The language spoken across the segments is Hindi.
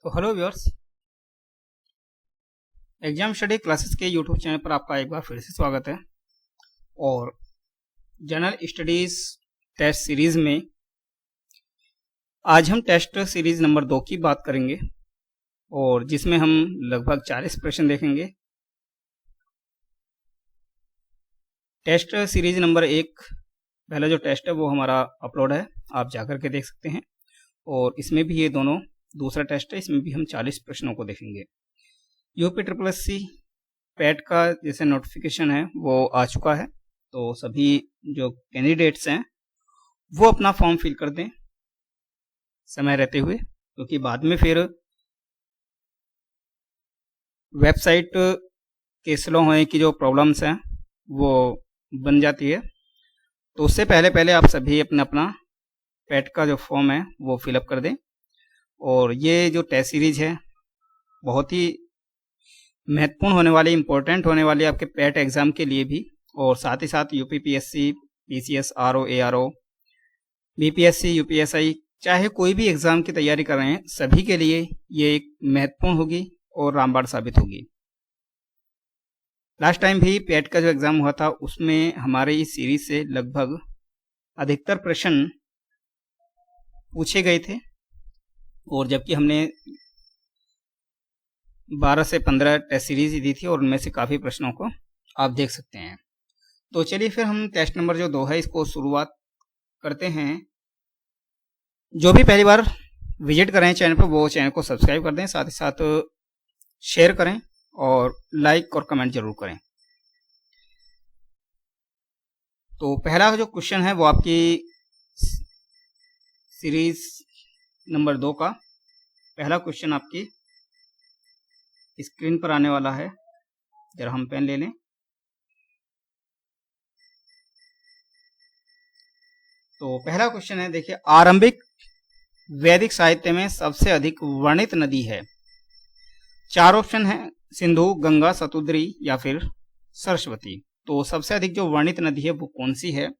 तो hello viewers, exam study classes के यूट्यूब चैनल पर आपका एक बार फिर से स्वागत है। और जनरल स्टडीज टेस्ट सीरीज में आज हम टेस्ट सीरीज नंबर 2 की बात करेंगे और जिसमें हम लगभग 40 प्रश्न देखेंगे। टेस्ट सीरीज नंबर 1 पहला जो टेस्ट है वो हमारा अपलोड है, आप जाकर के देख सकते हैं। और इसमें भी ये दोनों दूसरा टेस्ट है, इसमें भी हम 40 प्रश्नों को देखेंगे। यूपी SSC पैट का जैसे नोटिफिकेशन है वो आ चुका है, तो सभी जो कैंडिडेट्स हैं वो अपना फॉर्म फिल कर दें समय रहते हुए, क्योंकि बाद में फिर वेबसाइट के स्लो होने की जो प्रॉब्लम्स हैं वो बन जाती है। तो उससे पहले आप सभी अपना पैट का जो फॉर्म है वो फिलअप कर दें। और ये जो टेस्ट सीरीज है बहुत ही महत्वपूर्ण होने वाली, इम्पोर्टेंट होने वाली आपके पैट एग्जाम के लिए भी, और साथ ही साथ UPPSC, PCS, RO, ARO, BPSC, UPSI, चाहे कोई भी एग्जाम की तैयारी कर रहे हैं सभी के लिए ये एक महत्वपूर्ण होगी और रामबाण साबित होगी। लास्ट टाइम भी पैट का जो एग्जाम हुआ था उसमें हमारे इस सीरीज से लगभग अधिकतर प्रश्न पूछे गए थे, और जबकि हमने 12 से 15 टेस्ट सीरीज दी थी और उनमें से काफ़ी प्रश्नों को आप देख सकते हैं। तो चलिए फिर हम टेस्ट नंबर जो 2 है इसको शुरुआत करते हैं। जो भी पहली बार विजिट कर रहे हैं चैनल पर वो चैनल को सब्सक्राइब कर दें, साथ ही साथ शेयर करें और लाइक और कमेंट जरूर करें। तो पहला जो क्वेश्चन है वो आपकी सीरीज नंबर 2 का पहला क्वेश्चन आपकी स्क्रीन पर आने वाला है। जरा हम पेन ले लें। तो पहला क्वेश्चन है, देखिए, आरंभिक वैदिक साहित्य में सबसे अधिक वर्णित नदी है। 4 ऑप्शन है, सिंधु, गंगा, शतुद्री या फिर सरस्वती। तो सबसे अधिक जो वर्णित नदी है वो कौन सी है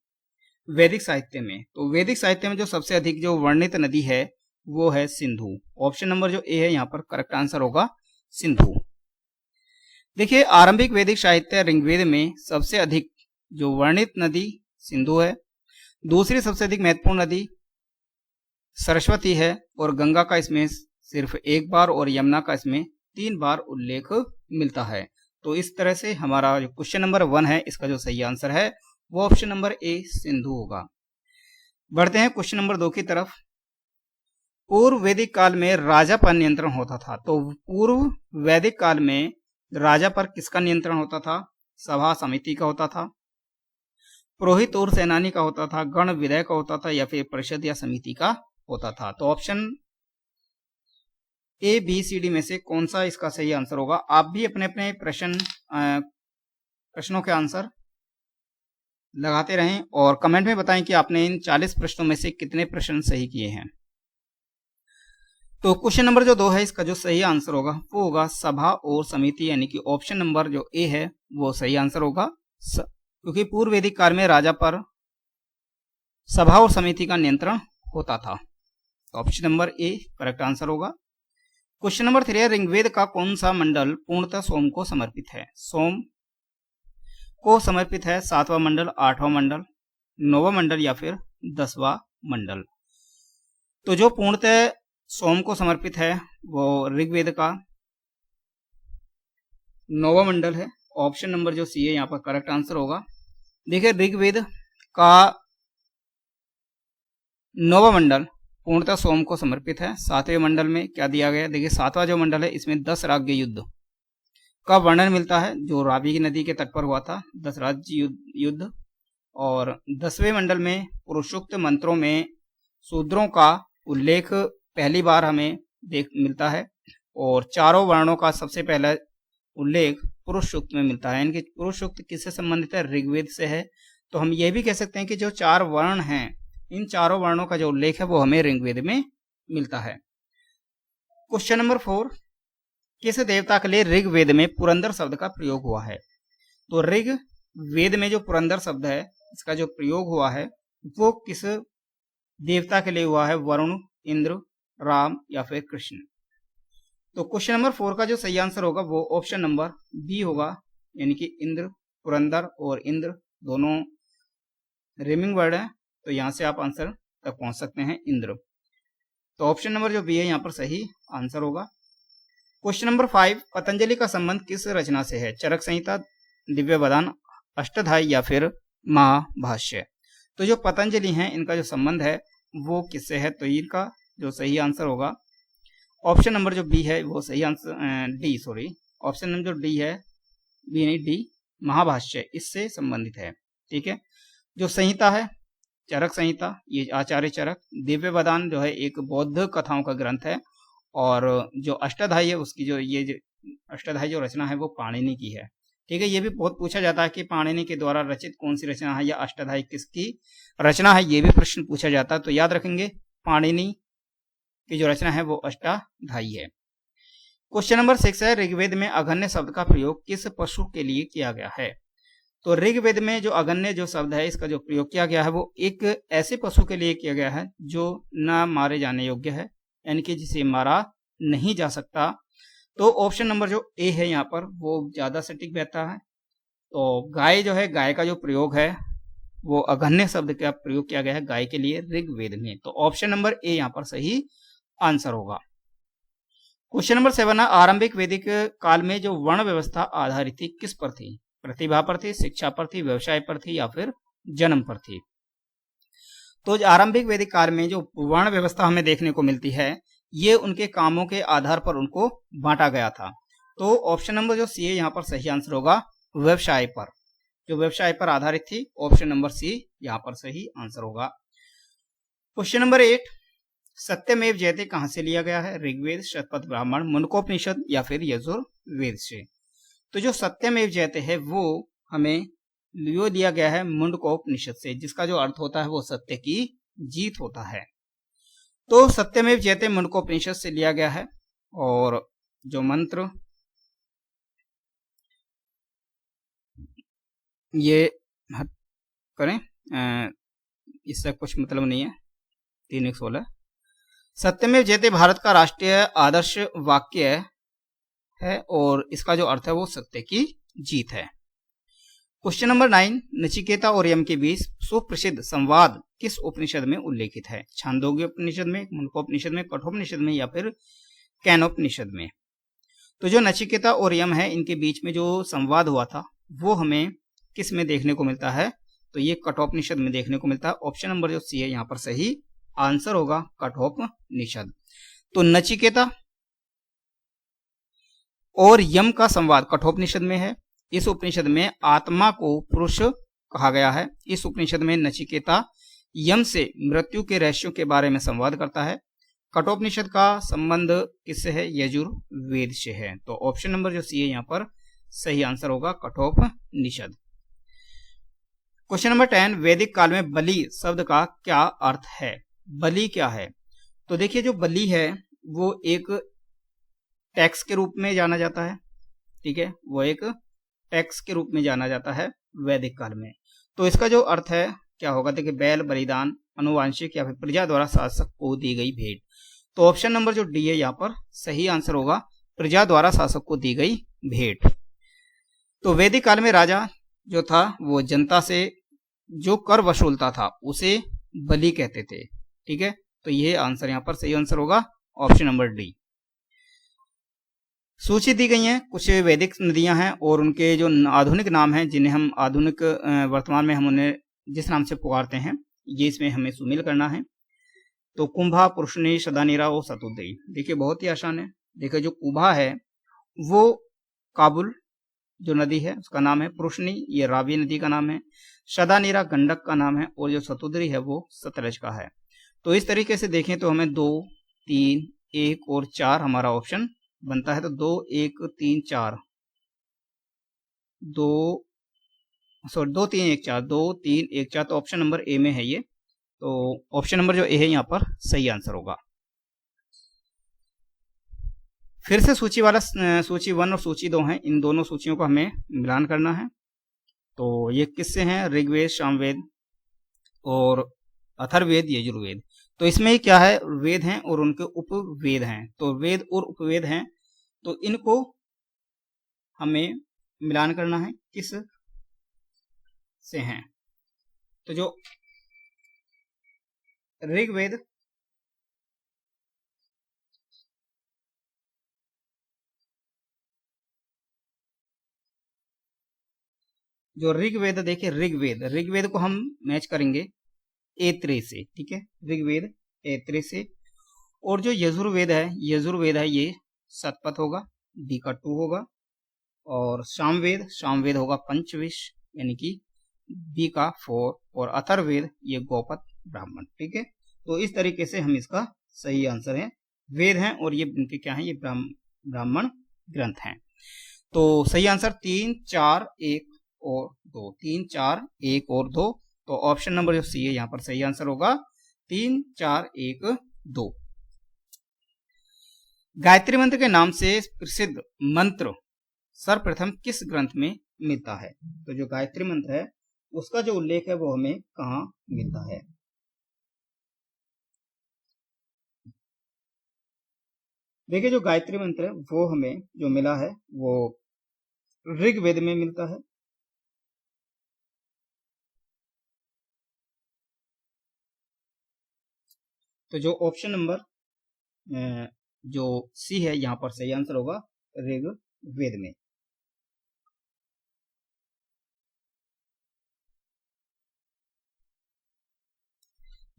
वैदिक साहित्य में? तो वैदिक साहित्य में जो सबसे अधिक जो वर्णित नदी है वो है सिंधु। ऑप्शन नंबर जो ए है यहाँ पर करेक्ट आंसर होगा सिंधु। देखिए, आरंभिक वैदिक साहित्य ऋग्वेद में सबसे अधिक जो वर्णित नदी सिंधु है, दूसरी सबसे अधिक महत्वपूर्ण नदी सरस्वती है, और गंगा का इसमें सिर्फ 1 बार और यमुना का इसमें 3 बार उल्लेख मिलता है। तो इस तरह से हमारा जो क्वेश्चन नंबर 1 है इसका जो सही आंसर है वो ऑप्शन नंबर ए सिंधु होगा। बढ़ते हैं क्वेश्चन नंबर 2 की तरफ। पूर्व वैदिक काल में राजा पर नियंत्रण होता था। तो पूर्व वैदिक काल में राजा पर किसका नियंत्रण होता था? सभा समिति का होता था, पुरोहित और सेनानी का होता था, गण विधेय का होता था, या फिर परिषद या समिति का होता था। तो option A, B, C, D में से कौन सा इसका सही आंसर होगा? आप भी अपने अपने प्रश्नों के आंसर लगाते रहें और कमेंट में बताएं कि आपने इन 40 प्रश्नों में से कितने प्रश्न सही किए हैं। तो क्वेश्चन नंबर जो 2 है इसका जो सही आंसर होगा वो होगा सभा और समिति, यानी कि ऑप्शन नंबर जो ए है वो सही आंसर होगा, क्योंकि पूर्व वैदिक काल में राजा पर सभा और समिति का नियंत्रण होता था। तो option number A correct answer होगा। क्वेश्चन नंबर 3 है, ऋग्वेद का कौन सा मंडल पूर्णतः सोम को समर्पित है? सोम को समर्पित है 7वां मंडल, 8वां मंडल, 9वां मंडल या फिर 10वां मंडल? तो जो पूर्णतः सोम को समर्पित है वो ऋग्वेद का 9वां मंडल है। ऑप्शन नंबर जो सी है यहाँ पर करेक्ट आंसर होगा। देखिए, ऋग्वेद का 9वां मंडल पूर्णतः सोम को समर्पित है। 7वें मंडल में क्या दिया गया? देखिए, 7वां जो मंडल है इसमें 10 राज्य युद्ध का वर्णन मिलता है, जो रावी नदी के तट पर हुआ था, 10 राज्य युद्ध। और 10वें मंडल में पुरुषोक्त मंत्रों में शूद्रों का उल्लेख पहली बार हमें मिलता है, और चारों वर्णों का सबसे पहला उल्लेख पुरुष सूक्त में मिलता है। यानी कि पुरुष सूक्त किससे संबंधित है? ऋग्वेद से है। तो हम ये भी कह सकते हैं कि जो 4 वर्ण हैं, इन चारों वर्णों का जो उल्लेख है वो हमें ऋग्वेद में मिलता है। क्वेश्चन नंबर 4, किस देवता के लिए ऋग्वेद में पुरंदर शब्द का प्रयोग हुआ है? तो ऋग्वेद में जो पुरंदर शब्द है इसका जो प्रयोग हुआ है वो किस देवता के लिए हुआ है? वरुण, इंद्र, राम या फिर कृष्ण? तो क्वेश्चन नंबर 4 का जो सही आंसर होगा वो ऑप्शन नंबर बी होगा, यानी कि इंद्र, पुरंदर और इंद्र दोनों रिमिंग वर्ड है, तो यहाँ से आप आंसर तक पहुंच सकते हैं इंद्र। तो ऑप्शन नंबर जो बी है यहाँ पर सही आंसर होगा। क्वेश्चन नंबर 5, पतंजलि का संबंध किस रचना से है? चरक संहिता, दिव्य बदान, अष्टाध्यायी या फिर महाभाष्य? तो जो पतंजलि हैं इनका जो संबंध है वो किससे है? तो इनका जो सही आंसर होगा ऑप्शन नंबर जो बी है वो सही answer, D sorry, option number जो डी है, बी नहीं डी, महाभाष्य इससे संबंधित है। ठीक है, जो संहिता है चरक संहिता, ये आचार्य चरक, दिव्य बदान जो है एक बौद्ध कथाओं का ग्रंथ है, और जो अष्टाध्यायी है उसकी जो अष्टाध्यायी जो रचना है वो पाणिनि की है। ठीक है, ये भी बहुत पूछा जाता है कि पाणिनि के द्वारा रचित कौन सी रचना है या अष्टाध्यायी किसकी रचना है, ये भी प्रश्न पूछा जाता है। तो याद रखेंगे पाणिनि की जो रचना है वो अष्टाध्यायी है। क्वेश्चन नंबर 6 है, ऋग्वेद में अगन्य शब्द का प्रयोग किस पशु के लिए किया गया है? तो ऋग्वेद में जो अगन्य जो शब्द है इसका जो प्रयोग किया गया है वो एक ऐसे पशु के लिए किया गया है जो न मारे जाने योग्य है, यानी कि जिसे मारा नहीं जा सकता। तो ऑप्शन नंबर जो ए है यहाँ पर वो ज्यादा सटीक बैठता है। तो गाय जो है, गाय का जो प्रयोग है वो अगन्य शब्द का प्रयोग किया गया है गाय के लिए ऋग्वेद में। तो ऑप्शन नंबर ए यहाँ पर सही आंसर होगा। क्वेश्चन नंबर 7 है, आरंभिक वैदिक काल में जो वर्ण व्यवस्था आधारित थी किस पर थी? प्रतिभा पर थी, शिक्षा पर थी, व्यवसाय पर थी या फिर जन्म पर थी? तो आरंभिक वैदिक काल में जो वर्ण व्यवस्था हमें देखने को मिलती है ये उनके कामों के आधार पर उनको बांटा गया था। तो ऑप्शन नंबर जो सी है यहाँ पर सही आंसर होगा, व्यवसाय पर, जो व्यवसाय पर आधारित थी, ऑप्शन नंबर सी यहाँ पर सही आंसर होगा। क्वेश्चन नंबर 8, सत्यमेव जयते कहां से लिया गया है? ऋग्वेद, शतपथ ब्राह्मण, मुंडकोपनिषद या फिर यजुर्वेद से? तो जो सत्यमेव जयते है वो हमें लिया गया है मुंडकोपनिषद से, जिसका जो अर्थ होता है वो सत्य की जीत होता है। तो सत्यमेव जयते मुंडकोपनिषद से लिया गया है, और जो मंत्र ये करें इससे कुछ मतलब नहीं है, 3:16। सत्यमेव जयते भारत का राष्ट्रीय आदर्श वाक्य है और इसका जो अर्थ है वो सत्य की जीत है। क्वेश्चन नंबर 9, नचिकेता और यम के बीच सुप्रसिद्ध संवाद किस उपनिषद में उल्लेखित है? छांदोग्य उपनिषद में, मुंडकोपनिषद में, कठोपनिषद में या फिर कैनोपनिषद में? तो जो नचिकेता और यम है इनके बीच में जो संवाद हुआ था वो हमें किस में देखने को मिलता है? तो ये कठोपनिषद में देखने को मिलता है। ऑप्शन नंबर जो सी है यहाँ पर सही आंसर होगा, कठोपनिषद। तो नचिकेता और यम का संवाद कठोपनिषद में है। इस उपनिषद में आत्मा को पुरुष कहा गया है। इस उपनिषद में नचिकेता यम से मृत्यु के रहस्यों के बारे में संवाद करता है। कठोपनिषद का संबंध किससे है? यजुर्वेद से है। तो ऑप्शन नंबर जो सी है यहाँ पर सही आंसर होगा, कठोपनिषद। क्वेश्चन नंबर 10, वैदिक काल में बलि शब्द का क्या अर्थ है? बलि क्या है? तो देखिए जो बलि है वो एक टैक्स के रूप में जाना जाता है। ठीक है, वो एक टैक्स के रूप में जाना जाता है वैदिक काल में। तो इसका जो अर्थ है क्या होगा? देखिए बैल बलिदान, अनुवांशिक या फिर प्रजा द्वारा शासक को दी गई भेंट। तो ऑप्शन नंबर जो डी है यहाँ पर सही आंसर होगा, प्रजा द्वारा शासक को दी गई भेंट। तो वैदिक काल में राजा जो था वो जनता से जो कर वसूलता था उसे बलि कहते थे। ठीक है, तो ये आंसर यहाँ पर सही आंसर होगा, ऑप्शन नंबर डी। सूची दी गई है कुछ वैदिक नदियां हैं और उनके जो आधुनिक नाम हैं जिन्हें हम आधुनिक वर्तमान में हम उन्हें जिस नाम से पुकारते हैं, ये इसमें हमें सुमेल करना है। तो कुंभा, पुरुषनी, शदानीरा और सतुद्री। देखिए बहुत ही आसान है। देखिए जो कुंभा है वो काबुल जो नदी है उसका नाम है। पुरुषनी ये रावी नदी का नाम है। शदानीरा गंडक का नाम है और जो सतुद्री है वो सतलज का है। तो इस तरीके से देखें तो हमें 2, 3, 1 और 4 हमारा ऑप्शन बनता है। तो 2, 1, 3, 4, 2, 3, 1, 4, 2, 3, 1, 4। तो ऑप्शन नंबर ए में है ये। तो ऑप्शन नंबर जो ए है यहाँ पर सही आंसर होगा। फिर से सूची 1 और सूची 2 है, इन दोनों सूचियों को हमें मिलान करना है। तो ये किससे हैं? ऋग्वेद, सामवेद और अथर्ववेद, यजुर्वेद। तो इसमें क्या है? वेद हैं और उनके उपवेद हैं। तो वेद और उपवेद हैं तो इनको हमें मिलान करना है, किस से हैं। तो जो ऋग्वेद देखिए ऋग्वेद को हम मैच करेंगे ऐत्रेय से, ठीक है, ऋग्वेद ऐत्रेय से। और जो यजुर्वेद है ये शतपथ होगा, डी का 2 होगा। और सामवेद होगा पंचविश यानी कि बी का 4। और अथर्ववेद ये गौपद ब्राह्मण, ठीक है। तो इस तरीके से हम इसका सही आंसर है, वेद हैं और ये इनके क्या हैं, ये ब्राह्मण ग्रंथ हैं। तो सही आंसर 3, 4, 1 और 2, 3, 4, 1 और 2। तो ऑप्शन नंबर जो सी है यहाँ पर सही आंसर होगा 3, 4, 1, 2। गायत्री मंत्र के नाम से प्रसिद्ध मंत्र सर्वप्रथम किस ग्रंथ में मिलता है। तो जो गायत्री मंत्र है उसका जो उल्लेख है वो हमें कहाँ मिलता है। देखिए जो गायत्री मंत्र है वो हमें जो मिला है वो ऋग्वेद में मिलता है। तो जो ऑप्शन नंबर जो सी है यहाँ पर सही आंसर होगा ऋग्वेद में।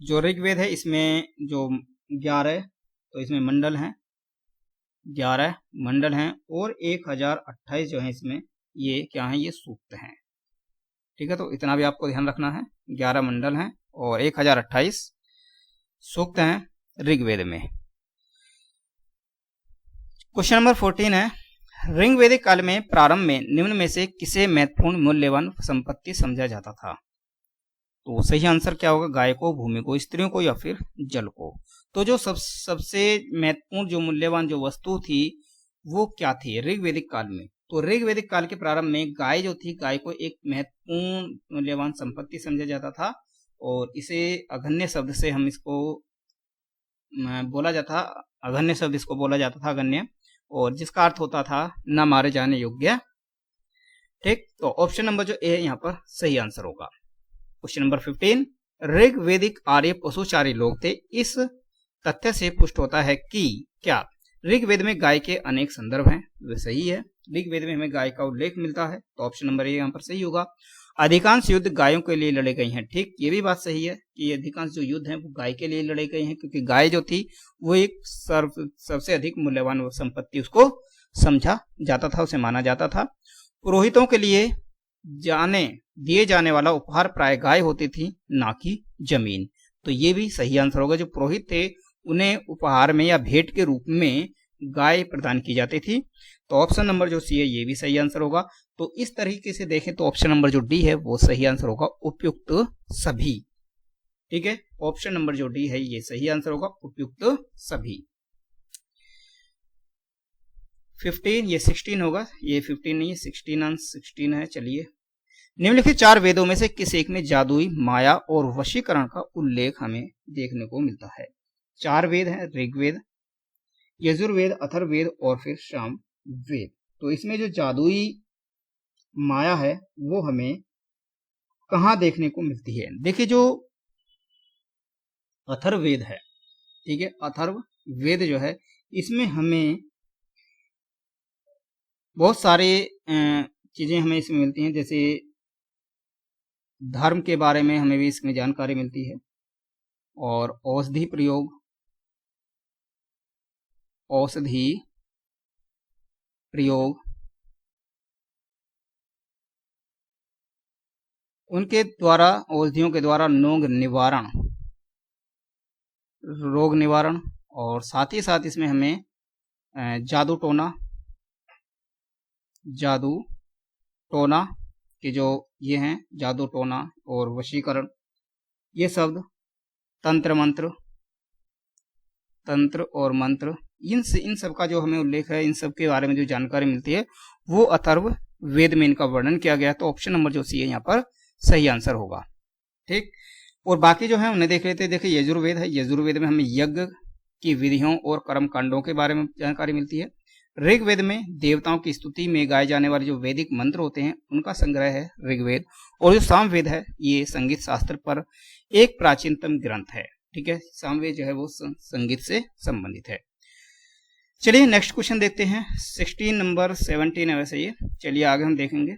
जो ऋग्वेद है इसमें जो 11, तो इसमें मंडल हैं, 11 मंडल हैं और 1028 जो है इसमें ये क्या है, ये सूक्त हैं, ठीक है। तो इतना भी आपको ध्यान रखना है, 11 मंडल हैं और 1028 सूक्त हैं ऋग्वेद में। क्वेश्चन नंबर 14 है, ऋग्वेदिक काल में प्रारंभ में निम्न में से किसे महत्वपूर्ण मूल्यवान संपत्ति समझा जाता था। तो सही आंसर क्या होगा, गाय को, भूमि को, स्त्रियों को या फिर जल को। तो जो सबसे महत्वपूर्ण जो मूल्यवान जो वस्तु थी वो क्या थी ऋग्वेदिक काल में। तो ऋग्वेदिक काल के प्रारंभ में गाय जो थी, गाय को एक महत्वपूर्ण मूल्यवान संपत्ति समझा जाता था और इसे अघन्य शब्द से हम इसको बोला जाता, अघन्य शब्द इसको बोला जाता था, अघन्य, और जिसका अर्थ होता था न मारे जाने योग्य, ठीक। तो ऑप्शन नंबर जो ए है यहाँ पर सही आंसर होगा। क्वेश्चन नंबर 15, ऋग्वेदिक आर्य पशुचारी लोग थे। इस तथ्य से पुष्ट होता है कि क्या ऋग्वेद में गाय के अनेक संदर्भ हैं। वे सही है, ऋग्वेद में हमें गाय का उल्लेख मिलता है, तो ऑप्शन नंबर ए यहाँ पर सही होगा। अधिकांश युद्ध गायों के लिए लड़े गए हैं, ठीक, ये भी बात सही है कि अधिकांश जो युद्ध हैं वो गाय के लिए लड़े गए हैं, क्योंकि गाय जो थी वो एक सबसे अधिक मूल्यवान संपत्ति उसको समझा जाता था, उसे माना जाता था। पुरोहितों के लिए दिए जाने वाला उपहार प्राय गाय होती थी, ना कि जमीन। तो ये भी सही आंसर होगा, जो पुरोहित थे उन्हें उपहार में या भेंट के रूप में गाय प्रदान की जाती थी। तो ऑप्शन नंबर जो सी है ये भी सही आंसर होगा। तो इस तरीके से देखें तो ऑप्शन नंबर जो डी है वो सही आंसर होगा, उपयुक्त सभी, ठीक है। ऑप्शन नंबर जो डी है ये सही आंसर होगा, उपयुक्त सभी। 15 ये 16 होगा, ये 15 नहीं है, 16 है। चलिए, निम्नलिखित 4 वेदों में से किस एक में जादुई, माया और वशीकरण का उल्लेख हमें देखने को मिलता है। 4 वेद हैं, ऋग्वेद, यजुर्वेद, अथर्ववेद और फिर सामवेद। तो इसमें जो जादुई माया है वो हमें कहाँ देखने को मिलती है। देखिए जो अथर्ववेद है, ठीक है, अथर्ववेद जो है इसमें हमें बहुत सारे चीजें हमें इसमें मिलती हैं, जैसे धर्म के बारे में हमें भी इसमें जानकारी मिलती है और औषधि प्रयोग उनके द्वारा, औषधियों के द्वारा रोग निवारण और साथ ही साथ इसमें हमें जादू टोना के जो ये हैं, जादू टोना और वशीकरण, ये शब्द, तंत्र और मंत्र, इन सब का जो हमें उल्लेख है, इन सब के बारे में जो जानकारी मिलती है वो अथर्व वेद में इनका वर्णन किया गया है। तो ऑप्शन नंबर जो सी है यहाँ पर सही आंसर होगा, ठीक। और बाकी जो है उन्हें देख लेते हैं। देखिए यजुर्वेद है, यजुर्वेद में हमें यज्ञ की विधियों और कर्म कांडों के बारे में जानकारी मिलती है। ऋग्वेद में देवताओं की स्तुति में गाए जाने वाले जो वैदिक मंत्र होते हैं उनका संग्रह है ऋग्वेद। और जो सामवेद है ये संगीत शास्त्र पर एक प्राचीनतम ग्रंथ है। ठीक है, सामवेद जो है वो संगीत से संबंधित है। चलिए नेक्स्ट क्वेश्चन देखते हैं। 16 नंबर 17 है वैसे ये। चलिए आगे हम देखेंगे।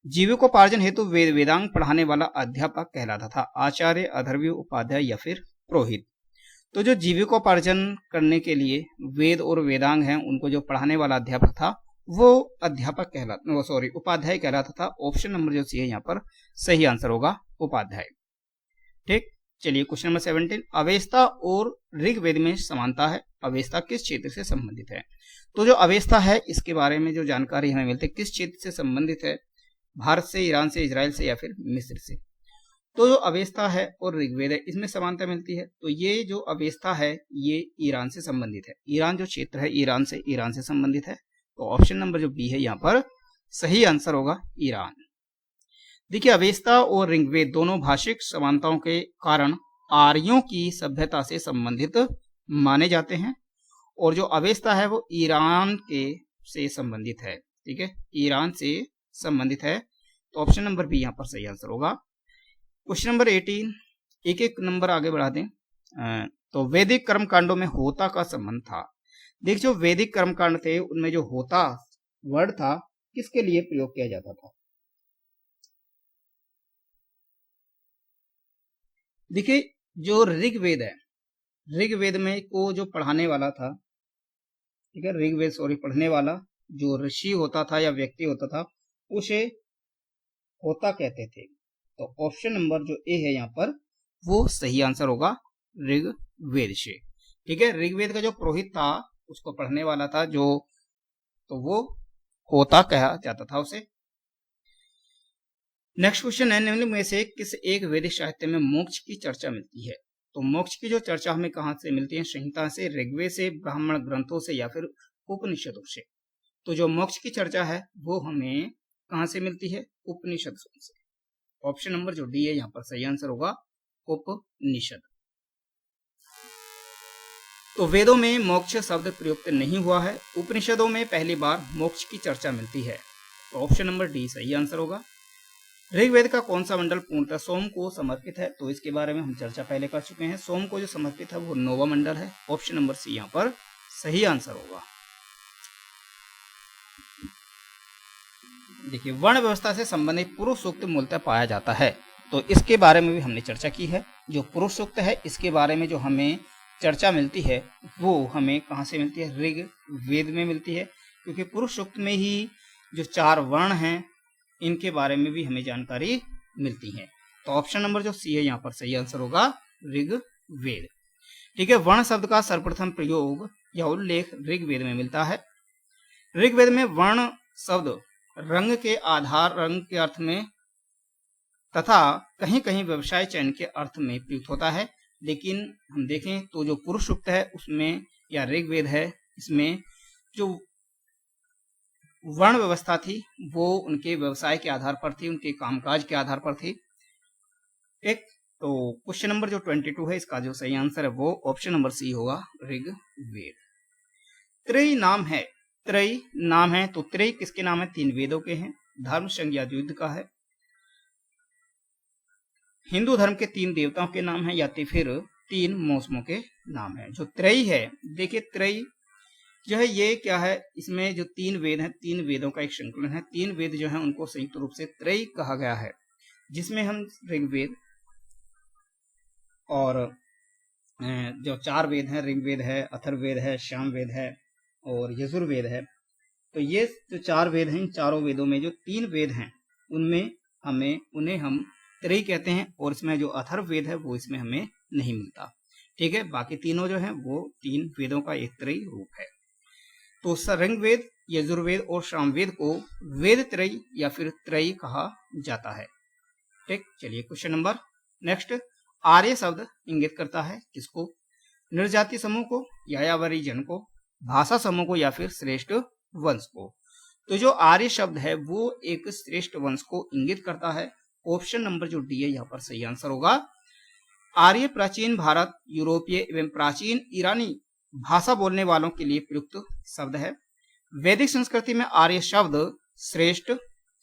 जीविकोपार्जन हेतु वेदांग पढ़ाने वाला अध्यापक कहलाता था आचार्य, अधर्वी, उपाध्याय या फिर पुरोहित। तो जो जीविकोपार्जन करने के लिए वेद और वेदांग हैं उनको जो पढ़ाने वाला अध्यापक था वो उपाध्याय कहलाता था। ऑप्शन नंबर जो सी है यहाँ पर सही आंसर होगा उपाध्याय। ठीक, चलिए क्वेश्चन नंबर 17। अवेस्ता और ऋग्वेद में समानता है। अवेस्ता किस क्षेत्र से संबंधित है? तो जो अवेस्ता है इसके बारे में जो जानकारी हमें मिलती है किस क्षेत्र से संबंधित है, भारत से, ईरान से, इजराइल से या फिर मिस्र से। तो जो अवेस्ता है और ऋग्वेद है इसमें समानता मिलती है। तो ये जो अवेस्ता है ये ईरान से संबंधित है। ईरान जो क्षेत्र है ईरान से संबंधित है। तो ऑप्शन नंबर जो बी है यहाँ पर सही आंसर होगा ईरान। देखिए अवेस्ता और ऋग्वेद दोनों भाषिक समानताओं के कारण आर्यों की सभ्यता से संबंधित माने जाते हैं। और जो अवेस्ता है वो ईरान के से संबंधित है। ठीक है, ईरान से संबंधित है। तो ऑप्शन नंबर बी यहाँ पर सही आंसर होगा। क्वेश्चन नंबर 18, एक एक नंबर आगे बढ़ा दें। तो वैदिक कर्मकांडों में होता का संबंध था। देखिए जो वैदिक कर्मकांड थे उनमें जो होता वर्ड था किसके लिए प्रयोग किया जाता था? देखिए जो ऋग्वेद है, ऋग्वेद में को जो पढ़ाने वाला था, ठीक है, पढ़ने वाला जो ऋषि होता था या व्यक्ति होता था उसे होता कहते थे। तो ऑप्शन नंबर जो ए है यहाँ पर वो सही आंसर होगा ऋग्वेद से। ठीक है, ऋग्वेद का जो पुरोहित था उसको पढ़ने वाला था जो, तो वो होता कहा जाता था उसे। नेक्स्ट क्वेश्चन है, निम्न में से किस एक वैदिक साहित्य में मोक्ष की चर्चा मिलती है? तो मोक्ष की जो चर्चा हमें कहाँ से मिलती है? संहिता से, ऋग्वेद से, ब्राह्मण ग्रंथों से या फिर उपनिषदों से। तो जो मोक्ष की चर्चा है वो हमें कहाँ से मिलती है? उपनिषदों से। ऑप्शन नंबर जो डी है यहाँ पर सही आंसर होगा उपनिषद। तो वेदों में मोक्ष शब्द प्रयुक्त नहीं हुआ है, उपनिषदों में पहली बार मोक्ष की चर्चा मिलती है। तो ऑप्शन नंबर डी सही आंसर होगा। ऋग्वेद का कौन सा मंडल पूर्णतः सोम को समर्पित है? तो इसके बारे में हम चर्चा पहले कर चुके हैं। सोम को जो समर्पित है वो नौवा मंडल है। ऑप्शन नंबर सी यहाँ पर सही आंसर होगा। देखिए वर्ण व्यवस्था से संबंधित पुरुष सूक्त मूलतः पाया जाता है। तो इसके बारे में भी हमने चर्चा की है। जो पुरुष सूक्त है इसके बारे में जो हमें चर्चा मिलती है वो हमें कहाँ से मिलती है? ऋग्वेद में मिलती है, क्योंकि पुरुष सूक्त में ही जो 4 वर्ण हैं इनके बारे में भी हमें जानकारी मिलती है। तो ऑप्शन नंबर जो सी है यहाँ पर सही आंसर होगा ऋग्वेद। ठीक है, वर्ण शब्द का सर्वप्रथम प्रयोग या उल्लेख ऋग्वेद में मिलता है। ऋग्वेद में वर्ण शब्द रंग के आधार, रंग के अर्थ में तथा कहीं कहीं व्यवसाय चयन के अर्थ में प्रयुक्त होता है। लेकिन हम देखें तो जो पुरुष सूक्त है उसमें या ऋग्वेद है इसमें जो वर्ण व्यवस्था थी वो उनके व्यवसाय के आधार पर थी, उनके कामकाज के आधार पर थी। एक तो क्वेश्चन नंबर जो 22 है इसका जो सही आंसर है वो ऑप्शन नंबर सी होगा ऋग्वेद। त्रयी नाम है, त्रयी नाम है तो त्रयी किसके नाम है? 3 वेदों के हैं। धर्म, संज्ञा, युद्ध का है। हिंदू धर्म के 3 देवताओं के नाम है या फिर 3 मौसमों के नाम है। जो त्रयी है, देखिए त्रयी जो है ये क्या है? इसमें जो 3 वेद हैं 3 वेदों का एक संकलन है। 3 वेद जो है उनको संयुक्त रूप से त्रयी कहा गया है, जिसमें हम ऋग्वेद और जो 4 वेद हैं, ऋग्वेद है, अथर्ववेद है, सामवेद है और यजुर्वेद है। तो ये जो 4 वेद हैं इन चारों वेदों में जो 3 वेद हैं उनमें उन्हें हम त्रयी कहते हैं। और इसमें जो अथर्ववेद है वो इसमें हमें नहीं मिलता। ठीक है, बाकी तीनों जो है वो 3 वेदों का एक त्रयी रूप है। तो ऋग्वेद, यजुर्वेद और सामवेद को वेद त्रयी या फिर त्रयी कहा जाता है। ठीक, चलिए क्वेश्चन नंबर नेक्स्ट। आर्य शब्द इंगित करता है किसको? निर्जाति समूह को, यायावरी जन को, भाषा समूह को या फिर श्रेष्ठ वंश को। तो जो आर्य शब्द है वो एक श्रेष्ठ वंश को इंगित करता है। ऑप्शन नंबर जो डी है यहाँ पर सही आंसर होगा। आर्य प्राचीन भारत, यूरोपीय एवं प्राचीन ईरानी भाषा बोलने वालों के लिए प्रयुक्त शब्द है। वैदिक संस्कृति में आर्य शब्द श्रेष्ठ,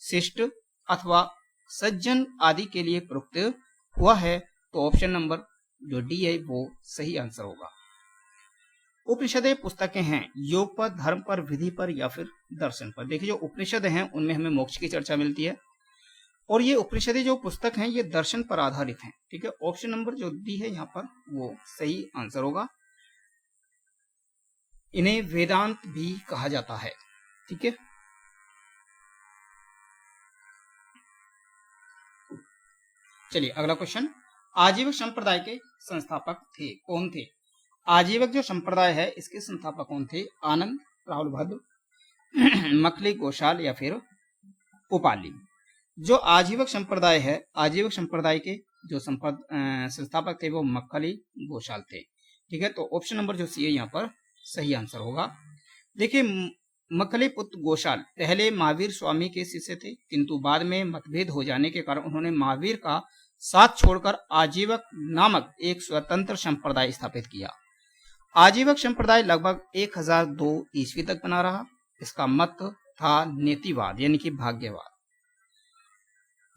शिष्ट अथवा सज्जन आदि के लिए प्रयुक्त हुआ है, तो ऑप्शन नंबर जो डी है वो सही आंसर होगा। उपनिषदें पुस्तकें हैं योग पर, धर्म पर, विधि पर या फिर दर्शन पर। देखिए जो उपनिषद हैं उनमें हमें मोक्ष की चर्चा मिलती है और ये उपनिषदें जो पुस्तक हैं ये दर्शन पर आधारित हैं। ठीक है, ऑप्शन नंबर जो डी है यहाँ पर वो सही आंसर होगा। इन्हें वेदांत भी कहा जाता है। ठीक है, चलिए अगला क्वेश्चन। आजीवक संप्रदाय के संस्थापक थे, कौन थे? आजीवक जो संप्रदाय है इसके संस्थापक कौन थे? आनंद, राहुल भद्र, मखली गोशाल या फिर उपाली। जो आजीवक संप्रदाय है, आजीवक संप्रदाय के जो संस्थापक थे वो मखली गोशाल थे। ठीक है, तो ऑप्शन नंबर जो सी है यहाँ पर सही आंसर होगा। देखिए मखली पुत्र गोशाल पहले महावीर स्वामी के शिष्य थे, किंतु बाद में मतभेद हो जाने के कारण उन्होंने महावीर का साथ छोड़कर आजीवक नामक एक स्वतंत्र संप्रदाय स्थापित किया। आजीवक संप्रदाय लगभग 1002 ईस्वी तक बना रहा। इसका मत था नेतिवाद यानी कि भाग्यवाद,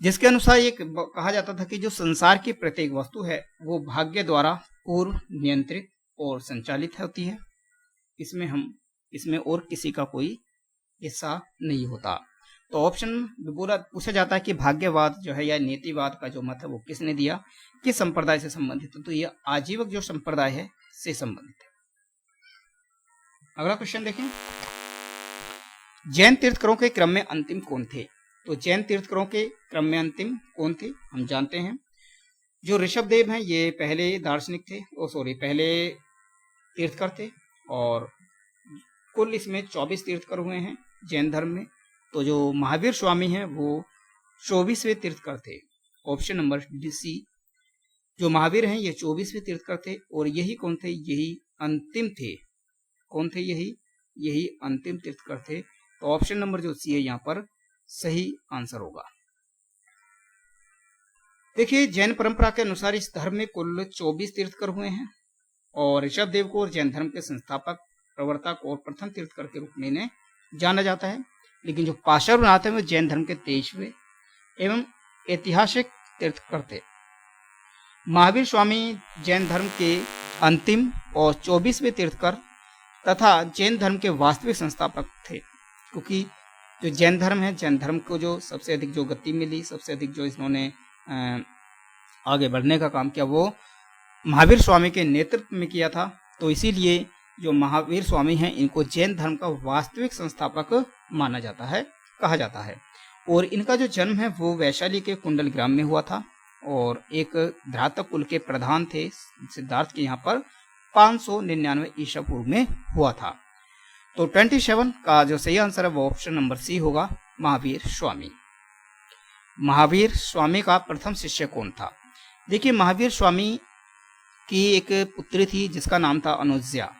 जिसके अनुसार ये कहा जाता था कि जो संसार की प्रत्येक वस्तु है वो भाग्य द्वारा पूर्व नियंत्रित और संचालित होती है। इसमें और किसी का कोई हिस्सा नहीं होता। तो ऑप्शन पूरा पूछा जाता है कि भाग्यवाद जो है या नीतिवाद का जो मत है वो किसने दिया, किस संप्रदाय से संबंधित है? तो यह आजीवक जो संप्रदाय है से संबंधित है। अगला क्वेश्चन देखें। जैन तीर्थकरों के क्रम में अंतिम कौन थे? तो जैन तीर्थकरों के क्रम में अंतिम कौन थे हम जानते हैं। जो ऋषभदेव हैं ये पहले दार्शनिक थे, पहले तीर्थकर थे और कुल इसमें 24 तीर्थकर हुए हैं जैन धर्म में। तो जो महावीर स्वामी हैं वो 24वें तीर्थकर थे। ऑप्शन नंबर डी सी, जो महावीर हैं ये 24वें तीर्थकर थे और यही कौन थे? यही अंतिम थे। कौन थे? यही अंतिम तीर्थकर थे। तो ऑप्शन नंबर जो सी है यहाँ पर सही आंसर होगा। देखिए जैन परंपरा के अनुसार इस धर्म में कुल 24 तीर्थकर हुए हैं और ऋषभदेव को जैन धर्म के संस्थापक, प्रवर्तक और प्रथम तीर्थकर के रूप में इन्हें जाना जाता है। लेकिन जो पाशर बनाते हैं वो जैन धर्म के 23वें एवं ऐतिहासिक तीर्थकर थे। महावीर स्वामी जैन धर्म के अंतिम और 24वें तीर्थकर तथा जैन धर्म के वास्तविक संस्थापक थे, क्योंकि जो जैन धर्म है, जैन धर्म को जो सबसे अधिक जो गति मिली, सबसे अधिक जो इन्होंने आगे बढ़ने का काम किया वो महावीर स्वामी के नेतृत्व में किया था। तो इसीलिए जो महावीर स्वामी हैं इनको जैन धर्म का वास्तविक संस्थापक माना जाता है, कहा जाता है। और इनका जो जन्म है वो वैशाली के कुंडल ग्राम में हुआ था और एक धरातक कुल के प्रधान थे सिद्धार्थ के यहाँ पर 599 ईसा पूर्व में हुआ था। तो 27 का जो सही आंसर है वो ऑप्शन नंबर सी होगा, महावीर स्वामी। महावीर स्वामी का प्रथम शिष्य कौन था? देखिए महावीर स्वामी की एक पुत्री थी जिसका नाम था अनुज्या।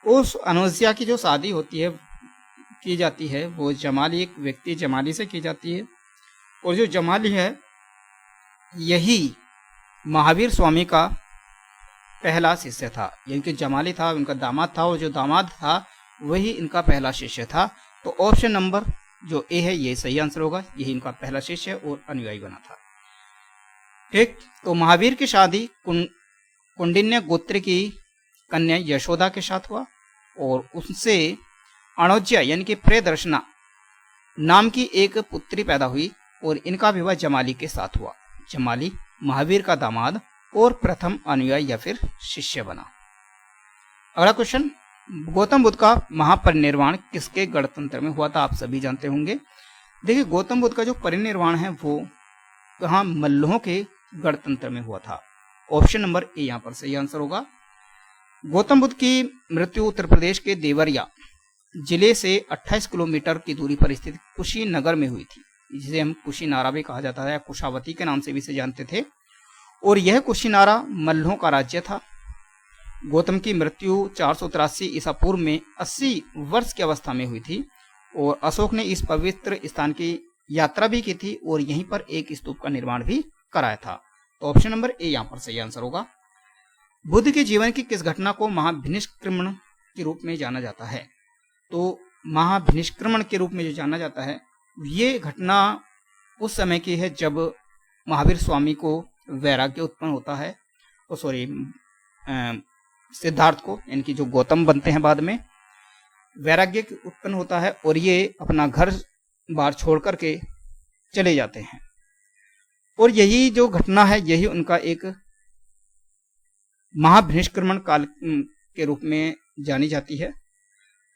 उस अनुज्या की जो शादी की जाती है वो जमाली, एक व्यक्ति जमाली से की जाती है और जो जमाली है यही महावीर स्वामी का पहला शिष्य था। यानी कि जमाली था उनका दामाद था और जो दामाद था वही इनका पहला शिष्य था। तो ऑप्शन नंबर जो ए है ये सही आंसर होगा, यही इनका पहला शिष्य और अनुयायी बना था। ठीक, तो महावीर की शादी कुंडिन्य गोत्र की कन्या यशोदा के साथ हुआ और उनसे अणोज्या यानी कि प्रियदर्शना नाम की एक पुत्री पैदा हुई और इनका विवाह जमाली के साथ हुआ। जमाली महावीर का दामाद और प्रथम अनुयायी या फिर शिष्य बना। अगला क्वेश्चन, गौतम बुद्ध का महापरिनिर्वाण किसके गणतंत्र में हुआ था? आप सभी जानते होंगे। देखिए गौतम बुद्ध का जो परिनिर्वाण है वो कहाँ? मल्लों के गणतंत्र में हुआ था। ऑप्शन नंबर ए यहाँ पर सही आंसर होगा। गौतम बुद्ध की मृत्यु उत्तर प्रदेश के देवरिया जिले से 28 किलोमीटर की दूरी पर स्थित कुशीनगर में हुई थी, जिसे हम कुशीनारा भी कहा जाता है, कुशावती के नाम से भी इसे जानते थे। और यह कुशीनारा मल्लों का राज्य था। गौतम की मृत्यु 483 ईसा पूर्व में 80 वर्ष की अवस्था में हुई थी और अशोक ने इस पवित्र स्थान की यात्रा भी की थी और यहीं पर एक स्तूप का निर्माण भी कराया था। तो ऑप्शन नंबर ए यहाँ पर सही आंसर होगा। बुद्ध के जीवन की किस घटना को महाभिनिष्क्रमण के रूप में जाना जाता है? तो महाभिनिष्क्रमण के रूप में जो जाना जाता है, ये घटना उस समय की है जब महावीर स्वामी को वैराग्य उत्पन्न होता है, सिद्धार्थ को, यानी कि जो गौतम बनते हैं बाद में, वैराग्य उत्पन्न होता है और ये अपना घर बार छोड़ करके चले जाते हैं। और यही जो घटना है, यही उनका एक महाभिनिष्क्रमण काल के रूप में जानी जाती है।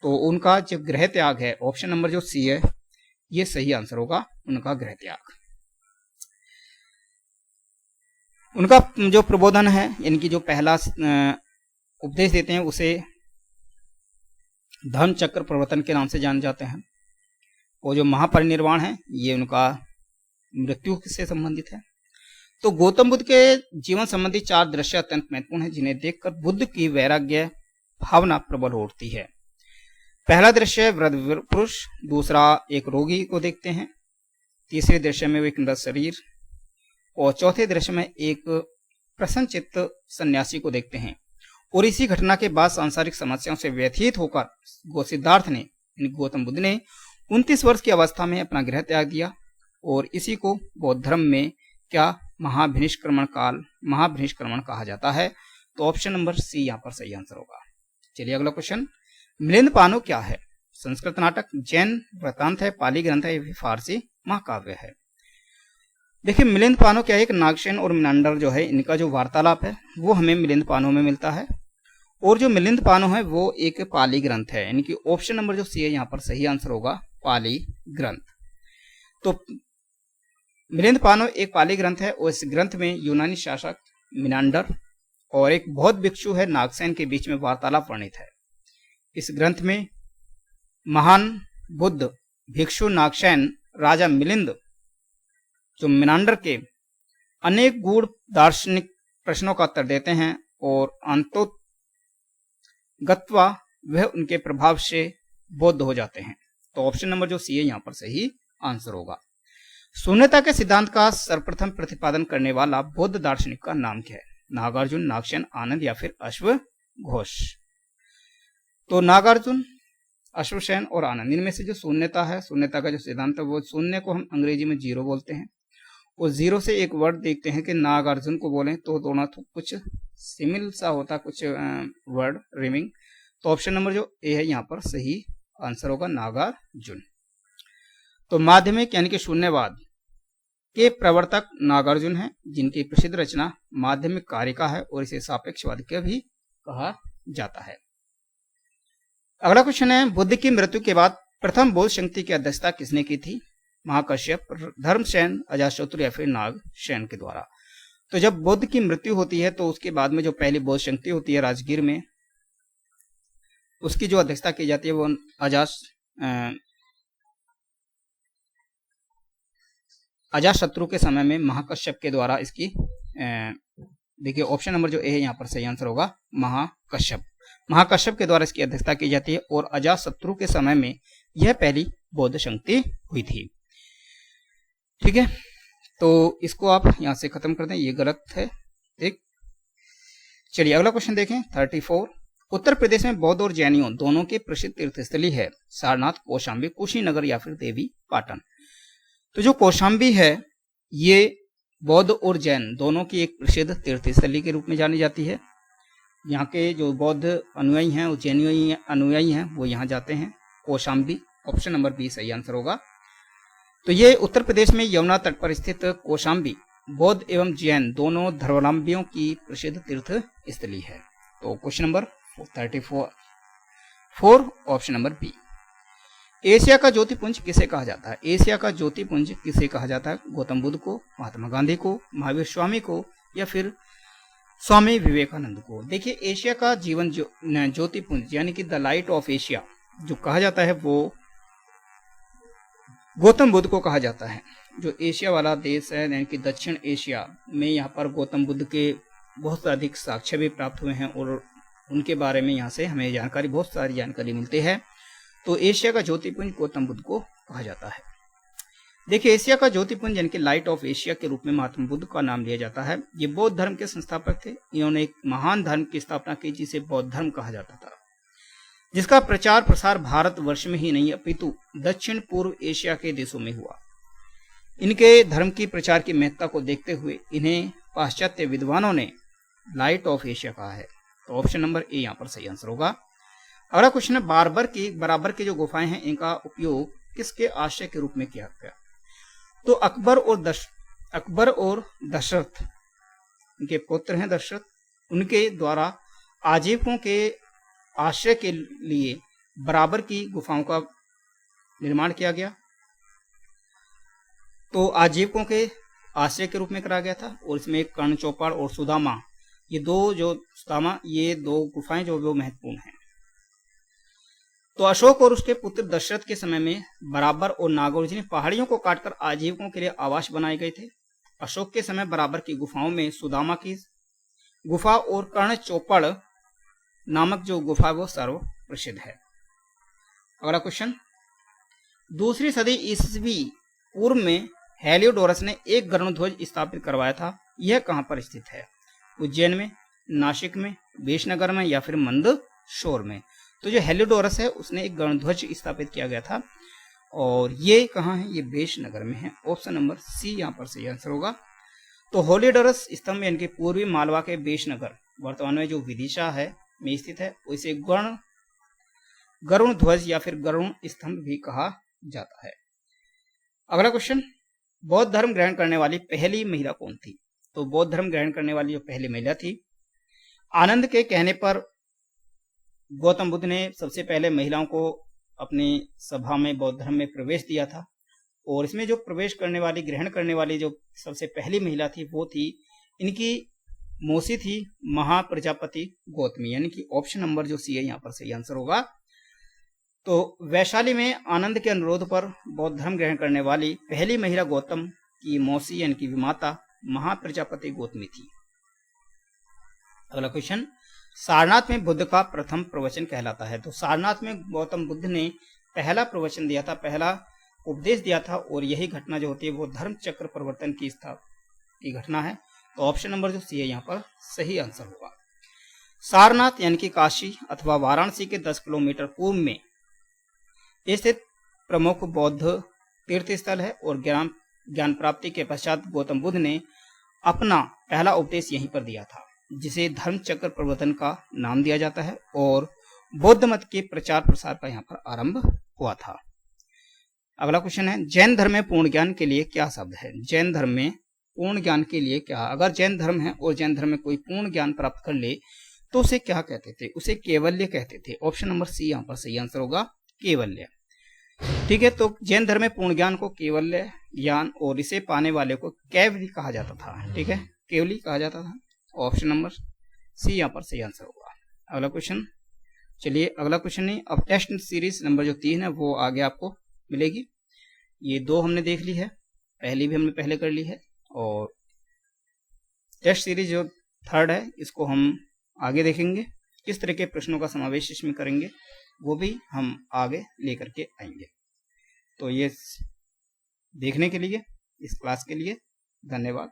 तो उनका जो गृह त्याग है, ऑप्शन नंबर जो सी है, ये सही आंसर होगा, उनका गृह त्याग। उनका जो प्रबोधन है, यानी कि जो पहला उपदेश देते हैं, उसे धर्म चक्र प्रवर्तन के नाम से जाने जाते हैं। और जो महापरिनिर्वाण है, ये उनका मृत्यु से संबंधित है। तो गौतम बुद्ध के जीवन संबंधी 4 दृश्य अत्यंत महत्वपूर्ण हैं, जिन्हें देखकर बुद्ध की वैराग्य भावना प्रबल हो उठती है। पहला दृश्य वृद्ध पुरुष, दूसरा एक रोगी को देखते हैं, तीसरे दृश्य में वो एक मृत शरीर, और चौथे दृश्य में एक प्रसन्नचित्त सन्यासी को देखते हैं। और इसी घटना के बाद सांसारिक समस्याओं से व्यथित होकर सिद्धार्थ ने, गौतम बुद्ध ने 29 वर्ष की अवस्था में अपना गृह त्याग दिया। और इसी को बौद्ध धर्म में क्या महाभिनिष्क्रमण कहा जाता है। तो ऑप्शन नंबर सी यहाँ पर सही आंसर होगा। चलिए अगला क्वेश्चन, मिलिंद पानो क्या है? संस्कृत नाटक, जैन वृत्तांत है, पाली ग्रंथ है, या फारसी महाकाव्य है? देखिए, मिलिंद पानो क्या है, एक नागसेन और मिनांडर जो है, इनका जो वार्तालाप है वो हमें मिलिंद पानो में मिलता है। और जो मिलिंद पानो है वो एक पाली ग्रंथ है, यानी कि ऑप्शन नंबर जो सी है यहाँ पर सही आंसर होगा, पाली ग्रंथ। तो मिलिंद पानो एक पाली ग्रंथ है और इस ग्रंथ में यूनानी शासक मिनांडर और एक बौद्ध भिक्षु है नागसेन के बीच में वार्तालाप वर्णित है। इस ग्रंथ में महान बुद्ध भिक्षु नागसेन राजा मिलिंद जो मिनांडर के अनेक गूढ़ दार्शनिक प्रश्नों का उत्तर देते हैं और अंतोगत्वा वह उनके प्रभाव से बौद्ध हो जाते हैं। तो ऑप्शन नंबर जो सी है यहाँ पर सही आंसर होगा। शून्यता के सिद्धांत का सर्वप्रथम प्रतिपादन करने वाला बौद्ध दार्शनिक का नाम क्या है? नागार्जुन, नागसेन, आनंद या फिर अश्वघोष? तो नागार्जुन, अश्वसेन और आनंद, इनमें से जो शून्यता है, शून्यता का जो सिद्धांत है, वो शून्य को हम अंग्रेजी में जीरो बोलते हैं। और जीरो से एक वर्ड देखते हैं कि नागार्जुन को बोलें तो दोनों कुछ सिमिल सा होता, कुछ वर्ड रिमिंग। तो ऑप्शन नंबर जो ए है यहाँ पर सही आंसर होगा, नागार्जुन। तो माध्यमिक यानी कि शून्यवाद के प्रवर्तक नागार्जुन हैं, जिनकी प्रसिद्ध रचना माध्यमिक कारिका है और इसे सापेक्षवाद का भी कहा जाता है। अगला क्वेश्चन है, बुद्ध की मृत्यु के बाद प्रथम बौद्ध शक्ति की अध्यक्षता किसने की थी? महाकश्यप, धर्मसेन, अजातशत्रु या फिर नागसेन के द्वारा? तो जब बुद्ध की मृत्यु होती है तो उसके बाद में जो पहली बौद्ध शक्ति होती है राजगीर में, उसकी जो अध्यक्षता की जाती है वो अजातशत्रु के समय में महाकश्यप के द्वारा इसकी देखिए ऑप्शन नंबर जो ए है यहाँ पर सही आंसर होगा, महाकश्यप के द्वारा इसकी अध्यक्षता की जाती है। और अजातशत्रु के समय में यह पहली बौद्ध शक्ति हुई थी। ठीक है, तो इसको आप यहां से खत्म कर दें, ये गलत है। ठीक, चलिए अगला क्वेश्चन देखें 34। उत्तर प्रदेश में बौद्ध और जैनियों दोनों की प्रसिद्ध तीर्थस्थली है सारनाथ, कौशाम्बी, कुशीनगर या फिर देवी पाटन? तो जो कौशाम्बी है ये बौद्ध और जैन दोनों की एक प्रसिद्ध तीर्थस्थली के रूप में जानी जाती है। यहाँ के जो बौद्ध अनुयायी हैं और जैन अनुयायी हैं वो यहाँ जाते हैं। कौशाम्बी, ऑप्शन नंबर बी सही आंसर होगा। तो ये उत्तर प्रदेश में यमुना तट पर स्थित कौशाम्बी बौद्ध एवं जैन दोनों धर्मावलंबियों की प्रसिद्ध तीर्थ स्थली है। तो question number 34 option number B. Asia का ज्योतिपुंज किसे कहा जाता है? एशिया का ज्योतिपुंज किसे कहा जाता है? गौतम बुद्ध को, महात्मा गांधी को, महावीर स्वामी को या फिर स्वामी विवेकानंद को? देखिए, एशिया का जीवन ज्योतिपुंज यानी कि द लाइट ऑफ एशिया जो कहा जाता है वो गौतम बुद्ध को कहा जाता है। जो एशिया वाला देश है यानी कि दक्षिण एशिया में, यहाँ पर गौतम बुद्ध के बहुत अधिक साक्ष्य भी प्राप्त हुए हैं और उनके बारे में यहाँ से हमें जानकारी, बहुत सारी जानकारी मिलती है। तो एशिया का ज्योतिपुंज गौतम बुद्ध को कहा जाता है। देखिए, एशिया का ज्योतिपुंज यानी कि लाइट ऑफ एशिया के रूप में महात्मा बुद्ध का नाम लिया जाता है। ये बौद्ध धर्म के संस्थापक थे। इन्होंने एक महान धर्म की स्थापना की जिसे बौद्ध धर्म कहा जाता था। जिसका प्रचार प्रसार भारतवर्ष में ही नहीं अपितु दक्षिण पूर्व एशिया के देशों में हुआ। इनके धर्म की प्रचार की महत्ता को देखते हुए इन्हें पाश्चात्य विद्वानों ने लाइट ऑफ एशिया कहा है। तो ऑप्शन नंबर ए यहाँ पर सही आंसर होगा। अगला क्वेश्चन है, बराबर की जो गुफाएं हैं इनका उपयोग किसके आश्रय के रूप में किया गया? तो अकबर और दशरथ, इनके पुत्र हैं दशरथ, उनके द्वारा आजीवकों के आश्रय के लिए बराबर की गुफाओं का निर्माण किया गया। तो आजीवकों के आश्रय के रूप में कराया गया था और इसमें कर्ण चौपाड़ और सुदामा, ये दो गुफाएं जो वो महत्वपूर्ण हैं। तो अशोक और उसके पुत्र दशरथ के समय में बराबर और नागौर जिन पहाड़ियों को काटकर आजीवकों के लिए आवास बनाए गए थे। अशोक के समय बराबर की गुफाओं में सुदामा की गुफा और कर्ण चौपड़ नामक जो गुफा वो सर्व प्रसिद्ध है। अगला क्वेश्चन, दूसरी सदी ईस्वी पूर्व में हेलियोडोरस ने एक गरुड़ध्वज स्थापित करवाया था। यह कहां पर स्थित है? उज्जैन में, नासिक में, वेशनगर में या फिर मंदसौर में? तो जो हेलियोडोरस है उसने एक गरुड़ध्वज स्थापित किया गया था और ये कहाँ है? ये वेशनगर में है। ऑप्शन नंबर सी यहाँ पर सही आंसर होगा। तो हेलियोडोरस स्तंभ यानी कि पूर्वी मालवा के वेशनगर, वर्तमान में जो विदिशा है में स्थित है, उसे गरुड़ ध्वज या फिर गरुड़ स्तंभ भी कहा जाता है। अगला क्वेश्चन, बौद्ध धर्म ग्रहण करने वाली पहली महिला कौन थी? तो बौद्ध धर्म ग्रहण करने वाली जो पहली महिला थी, आनंद के कहने पर गौतम बुद्ध ने सबसे पहले महिलाओं को अपनी सभा में बौद्ध धर्म में प्रवेश दिया था और इसमें जो ग्रहण करने वाली जो सबसे पहली महिला थी वो थी, इनकी मौसी थी महाप्रजापति गौतमी, यानी कि ऑप्शन नंबर जो सी है यहाँ पर सही आंसर होगा। तो वैशाली में आनंद के अनुरोध पर बौद्ध धर्म ग्रहण करने वाली पहली महिला गौतम की मौसी यानी कि विमाता महाप्रजापति गौतमी थी। अगला क्वेश्चन, सारनाथ में बुद्ध का प्रथम प्रवचन कहलाता है। तो सारनाथ में गौतम बुद्ध ने पहला प्रवचन दिया था, पहला उपदेश दिया था और यही घटना जो होती है वो धर्म चक्र परिवर्तन की घटना है। तो ऑप्शन नंबर जो सी है यहाँ पर सही आंसर होगा। सारनाथ यानी कि काशी अथवा वाराणसी के 10 किलोमीटर पूर्व में स्थित प्रमुख बौद्ध तीर्थ स्थल है और ज्ञान प्राप्ति के पश्चात गौतम बुद्ध ने अपना पहला उपदेश यहीं पर दिया था, जिसे धर्म चक्र प्रवर्तन का नाम दिया जाता है और बौद्ध मत के प्रचार प्रसार का यहाँ पर आरंभ हुआ था। अगला क्वेश्चन है, जैन धर्म में पूर्ण ज्ञान के लिए क्या शब्द है? जैन धर्म में पूर्ण ज्ञान के लिए क्या? अगर जैन धर्म है और जैन धर्म में कोई पूर्ण ज्ञान प्राप्त कर ले तो उसे क्या कहते थे? उसे केवल्य कहते थे। ऑप्शन नंबर सी यहाँ पर सही आंसर होगा, केवल्य। ठीक है, तो जैन धर्म में पूर्ण ज्ञान को केवल्य ज्ञान और इसे पाने वाले को कैवली कहा जाता था। ठीक है, केवली कहा जाता था। ऑप्शन नंबर सी यहाँ पर सही आंसर होगा। अगला क्वेश्चन, चलिए अगला क्वेश्चन नहीं, अब टेस्ट सीरीज नंबर जो 3 है वो आगे आपको मिलेगी। ये 2 हमने देख ली है, पहली भी हमने पहले कर ली है और टेस्ट सीरीज जो 3rd है इसको हम आगे देखेंगे। किस तरह के प्रश्नों का समावेश इसमें करेंगे वो भी हम आगे लेकर के आएंगे। तो ये देखने के लिए, इस क्लास के लिए धन्यवाद।